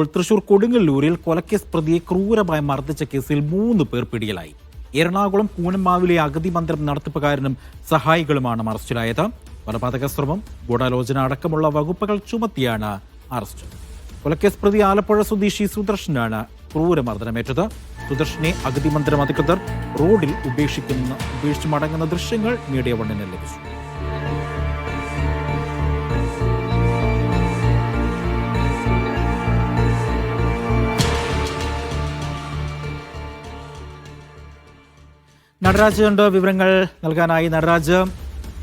തൃശൂർ കൊടുങ്ങല്ലൂരിൽ കൊലക്കേസ് പ്രതിയെ ക്രൂരമായി മർദ്ദിച്ച കേസിൽ 3 പേർ പിടിയിലായി. എറണാകുളം കൂനമ്മാവിലെ അഗതി മന്ദിരം നടത്തിപ്പുകാരനും സഹായികളുമാണ് അറസ്റ്റിലായത്. കൊലപാതക ശ്രമം, ഗൂഢാലോചന അടക്കമുള്ള വകുപ്പുകൾ ചുമത്തിയാണ് അറസ്റ്റ്. കൊലക്കേസ് പ്രതി ആലപ്പുഴ സ്വദേശി സുദർശനാണ് ക്രൂരമർദ്ദനമേറ്റത്. സുദർശനെ അഗതി മന്ദിരം അധികൃതർ റോഡിൽ ഉപേക്ഷിച്ചു മടങ്ങുന്ന ദൃശ്യങ്ങൾ മീഡിയ വണ്ണിന് ലഭിച്ചു. നടരാജ് ഉണ്ട് വിവരങ്ങൾ നൽകാനായി. നടരാജ്,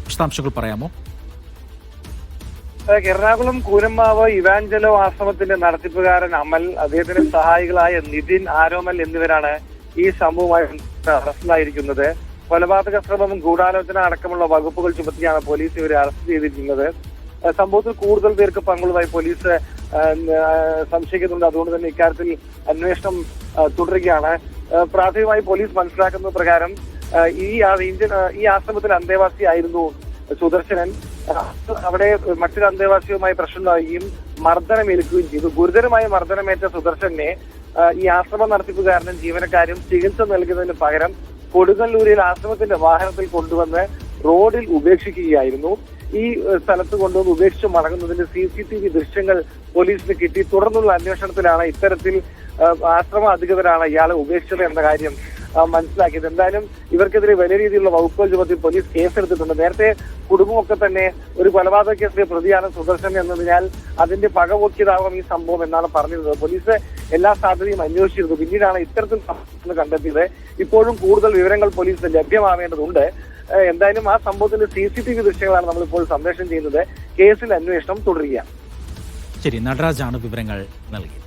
വിശദാംശങ്ങൾ പറയാമോ? എറണാകുളം കൂനമ്മാവ് ഇവാഞ്ചലോ ആശ്രമത്തിന്റെ നടത്തിപ്പുകാരൻ അമൽ, അദ്ദേഹത്തിന്റെ സഹായികളായ നിതിൻ, ആരോമൽ എന്നിവരാണ് ഈ സംഭവവുമായി അറസ്റ്റിലായിരിക്കുന്നത്. കൊലപാതക ശ്രമം, ഗൂഢാലോചന അടക്കമുള്ള വകുപ്പുകൾ ചുമത്തിയാണ് പോലീസ് ഇവരെ അറസ്റ്റ് ചെയ്തിരിക്കുന്നത്. സംഭവത്തിൽ കൂടുതൽ പേർക്ക് പങ്കുള്ളതായി പോലീസ് സംശയിക്കുന്നുണ്ട്. അതുകൊണ്ട് തന്നെ ഇക്കാര്യത്തിൽ അന്വേഷണം തുടരുകയാണ്. പ്രാഥമികമായി പോലീസ് മനസ്സിലാക്കുന്ന പ്രകാരം ഈ ആശ്രമത്തിൽ അന്തേവാസിയായിരുന്നു സുദർശനൻ. അവിടെ മറ്റൊരു അന്തേവാസിയുമായി പ്രശ്നമുണ്ടാവുകയും മർദ്ദനമേൽക്കുകയും ചെയ്തു. ഗുരുതരമായ മർദ്ദനമേറ്റ സുദർശനെ ഈ ആശ്രമം നടത്തിപ്പുകാരനും ജീവനക്കാരും ചികിത്സ നൽകുന്നതിന് പകരം കൊടുങ്ങല്ലൂരിൽ ആശ്രമത്തിന്റെ വാഹനത്തിൽ കൊണ്ടുവന്ന് റോഡിൽ ഉപേക്ഷിക്കുകയായിരുന്നു. ഈ സ്ഥലത്ത് കൊണ്ടുവന്ന് ഉപേക്ഷിച്ച് മടങ്ങുന്നതിന്റെ CCTV ദൃശ്യങ്ങൾ പോലീസിന് കിട്ടി. തുടർന്നുള്ള അന്വേഷണത്തിലാണ് ഇത്തരത്തിൽ ആശ്രമ അധികൃതരാണ് ഇയാളെ ഉപേക്ഷിച്ചത് എന്ന കാര്യം മനസ്സിലാക്കിയത്. എന്തായാലും ഇവർക്കെതിരെ വലിയ രീതിയിലുള്ള വകുപ്പുകൾ ചുമത്തി പോലീസ് കേസെടുത്തിട്ടുണ്ട്. നേരത്തെ കുടുംബമൊക്കെ തന്നെ ഒരു കൊലപാതക കേസിലെ പ്രതിയാണ് സുദർശൻ എന്നതിനാൽ അതിന്റെ പകപോക്കിയതാവാം ഈ സംഭവം എന്നാണ് പറഞ്ഞിരുന്നത്. പോലീസ് എല്ലാ സാധ്യതയും അന്വേഷിച്ചിരുന്നു. പിന്നീടാണ് ഇത്തരത്തിൽ സംഭവം കണ്ടെത്തിയത്. ഇപ്പോഴും കൂടുതൽ വിവരങ്ങൾ പോലീസിന് ലഭ്യമാവേണ്ടതുണ്ട്. എന്തായാലും ആ സംഭവത്തിന്റെ CCTV ദൃശ്യങ്ങളാണ് നമ്മളിപ്പോൾ സംപ്രേഷണം ചെയ്യുന്നത്. കേസിൽ അന്വേഷണം തുടരുകയാണ്. ശരി, നടരാജാണ് വിവരങ്ങൾ നൽകിയത്.